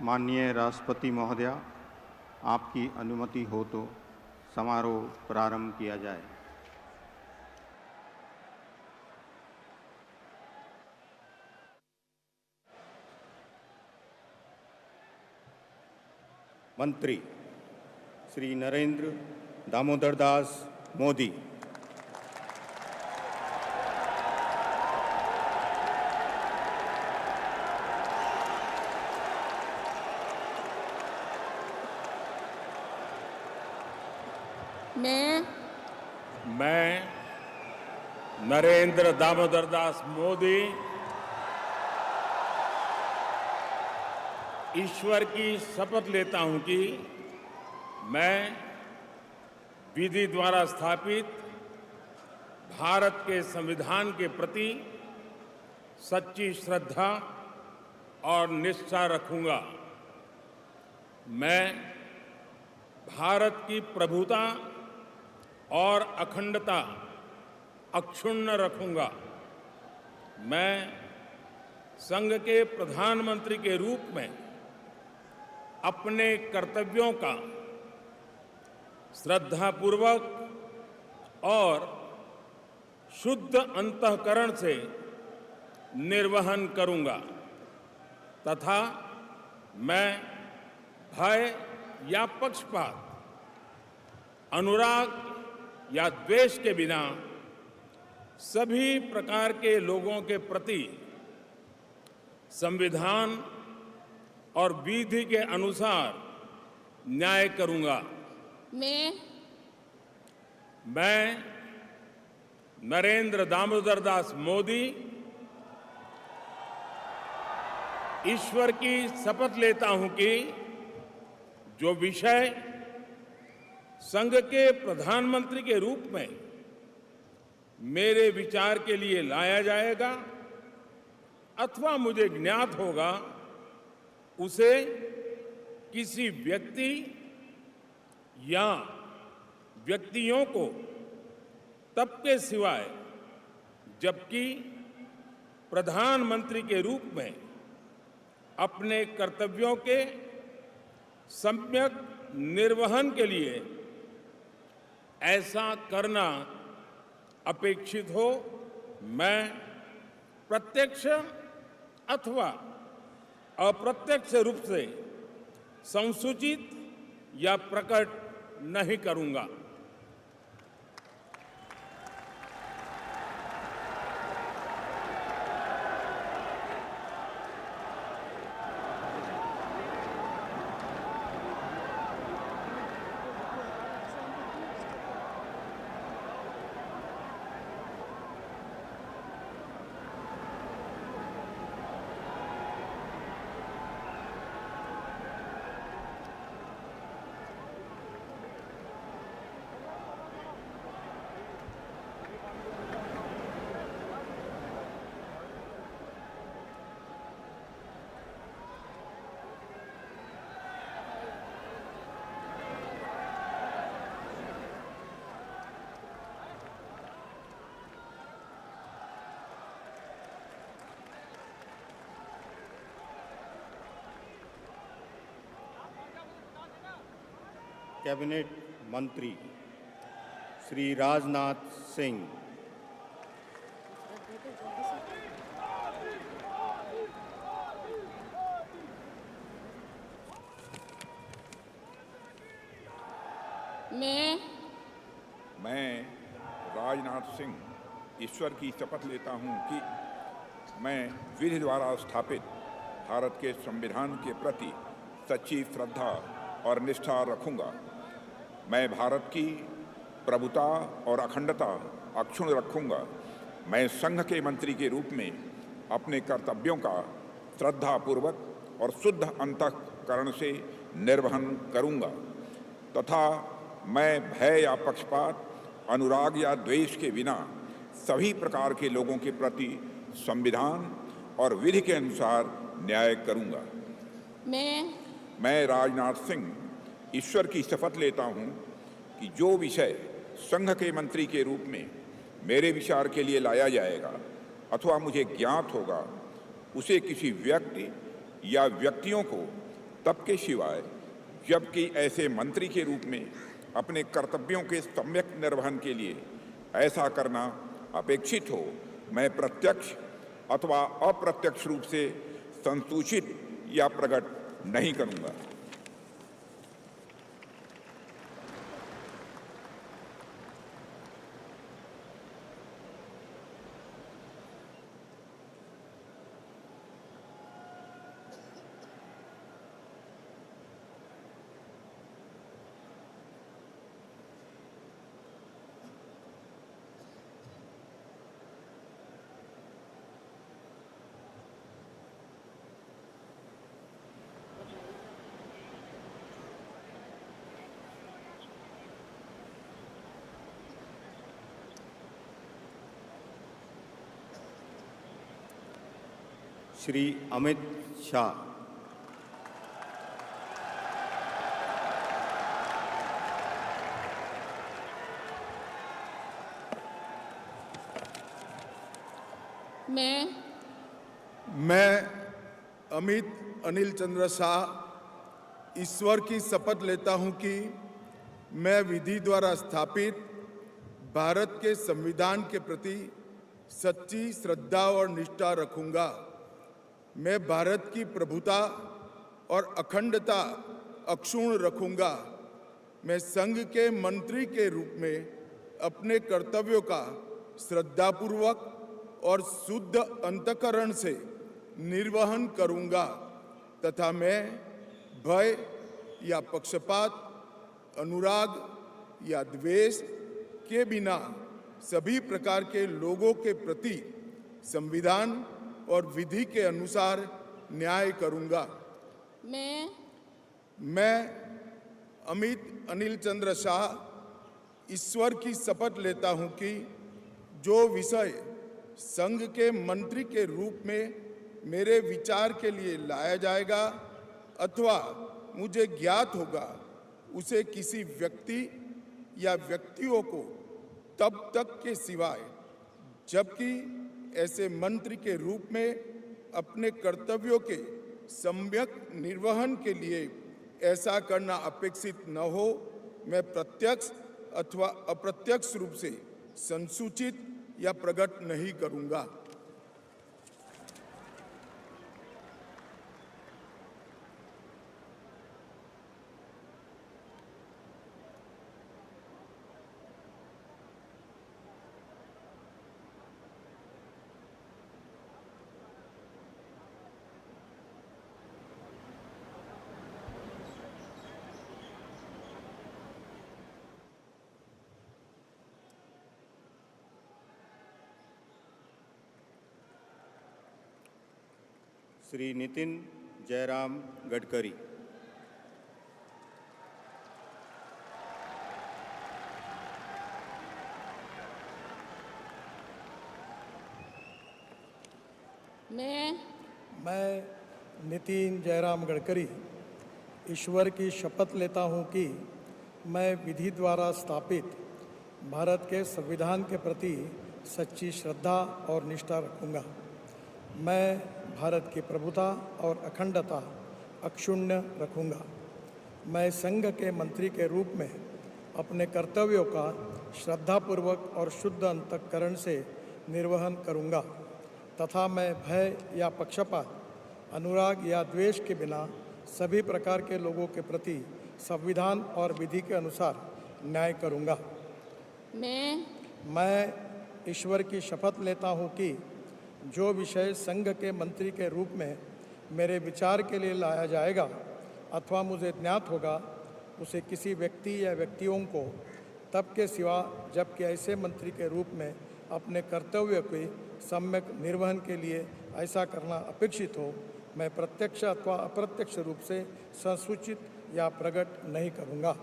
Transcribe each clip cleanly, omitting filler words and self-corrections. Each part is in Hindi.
माननीय राष्ट्रपति महोदया, आपकी अनुमति हो तो समारोह प्रारंभ किया जाए। मंत्री श्री नरेंद्र दामोदर दास मोदी। मैं नरेंद्र दामोदर दास मोदी ईश्वर की शपथ लेता हूं कि मैं विधि द्वारा स्थापित भारत के संविधान के प्रति सच्ची श्रद्धा और निष्ठा रखूंगा। मैं भारत की प्रभुता और अखंडता अक्षुण्ण रखूंगा। मैं संघ के प्रधानमंत्री के रूप में अपने कर्तव्यों का श्रद्धापूर्वक और शुद्ध अंतःकरण से निर्वहन करूंगा तथा मैं भय या पक्षपात, अनुराग या द्वेष के बिना सभी प्रकार के लोगों के प्रति संविधान और विधि के अनुसार न्याय करूंगा। मैं नरेंद्र दामोदर दास मोदी ईश्वर की शपथ लेता हूं कि जो विषय संघ के प्रधानमंत्री के रूप में मेरे विचार के लिए लाया जाएगा अथवा मुझे ज्ञात होगा, उसे किसी व्यक्ति या व्यक्तियों को तब के सिवाय जबकि प्रधानमंत्री के रूप में अपने कर्तव्यों के सम्यक निर्वहन के लिए ऐसा करना अपेक्षित हो, मैं प्रत्यक्ष अथवा अप्रत्यक्ष रूप से संसूचित या प्रकट नहीं करूंगा। कैबिनेट मंत्री श्री राजनाथ सिंह। मैं राजनाथ सिंह ईश्वर की शपथ लेता हूं कि मैं विधि द्वारा स्थापित भारत के संविधान के प्रति सच्ची श्रद्धा और निष्ठा रखूंगा। मैं भारत की प्रभुता और अखंडता अक्षुण्ण रखूंगा। मैं संघ के मंत्री के रूप में अपने कर्तव्यों का श्रद्धापूर्वक और शुद्ध अंतःकरण से निर्वहन करूंगा तथा मैं भय या पक्षपात, अनुराग या द्वेष के बिना सभी प्रकार के लोगों के प्रति संविधान और विधि के अनुसार न्याय करूंगा। मैं राजनाथ सिंह ईश्वर की शपथ लेता हूं कि जो विषय संघ के मंत्री के रूप में मेरे विचार के लिए लाया जाएगा अथवा मुझे ज्ञात होगा, उसे किसी व्यक्ति या व्यक्तियों को तब के सिवाय जबकि ऐसे मंत्री के रूप में अपने कर्तव्यों के सम्यक निर्वहन के लिए ऐसा करना अपेक्षित हो, मैं प्रत्यक्ष अथवा अप्रत्यक्ष रूप से संसूचित या प्रकट नहीं करूंगा। श्री अमित शाह। मैं अमित अनिल चंद्र शाह ईश्वर की शपथ लेता हूं कि मैं विधि द्वारा स्थापित भारत के संविधान के प्रति सच्ची श्रद्धा और निष्ठा रखूंगा। मैं भारत की प्रभुता और अखंडता अक्षुण्ण रखूंगा। मैं संघ के मंत्री के रूप में अपने कर्तव्यों का श्रद्धापूर्वक और शुद्ध अंतःकरण से निर्वहन करूंगा तथा मैं भय या पक्षपात, अनुराग या द्वेष के बिना सभी प्रकार के लोगों के प्रति संविधान और विधि के अनुसार न्याय करूंगा। मैं अमित अनिल चंद्र शाह ईश्वर की शपथ लेता हूं कि जो विषय संघ के मंत्री के रूप में मेरे विचार के लिए लाया जाएगा अथवा मुझे ज्ञात होगा, उसे किसी व्यक्ति या व्यक्तियों को तब तक के सिवाय जबकि ऐसे मंत्री के रूप में अपने कर्तव्यों के सम्यक निर्वहन के लिए ऐसा करना अपेक्षित न हो, मैं प्रत्यक्ष अथवा अप्रत्यक्ष रूप से संसूचित या प्रकट नहीं करूंगा। श्री नितिन जयराम गडकरी। मैं नितिन जयराम गडकरी ईश्वर की शपथ लेता हूं कि मैं विधि द्वारा स्थापित भारत के संविधान के प्रति सच्ची श्रद्धा और निष्ठा रखूंगा। मैं भारत की प्रभुता और अखंडता अक्षुण्ण रखूंगा। मैं संघ के मंत्री के रूप में अपने कर्तव्यों का श्रद्धापूर्वक और शुद्ध अंतःकरण से निर्वहन करूंगा तथा मैं भय या पक्षपात, अनुराग या द्वेष के बिना सभी प्रकार के लोगों के प्रति संविधान और विधि के अनुसार न्याय करूंगा। मैं ईश्वर की शपथ लेता हूं कि जो विषय संघ के मंत्री के रूप में मेरे विचार के लिए लाया जाएगा अथवा मुझे ज्ञात होगा, उसे किसी व्यक्ति या व्यक्तियों को तब के सिवा जबकि ऐसे मंत्री के रूप में अपने कर्तव्य के सम्यक निर्वहन के लिए ऐसा करना अपेक्षित हो, मैं प्रत्यक्ष अथवा अप्रत्यक्ष रूप से संसूचित या प्रकट नहीं करूँगा।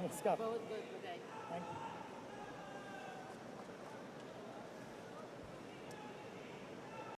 नमस्कार। बहुत बहुत बधाई।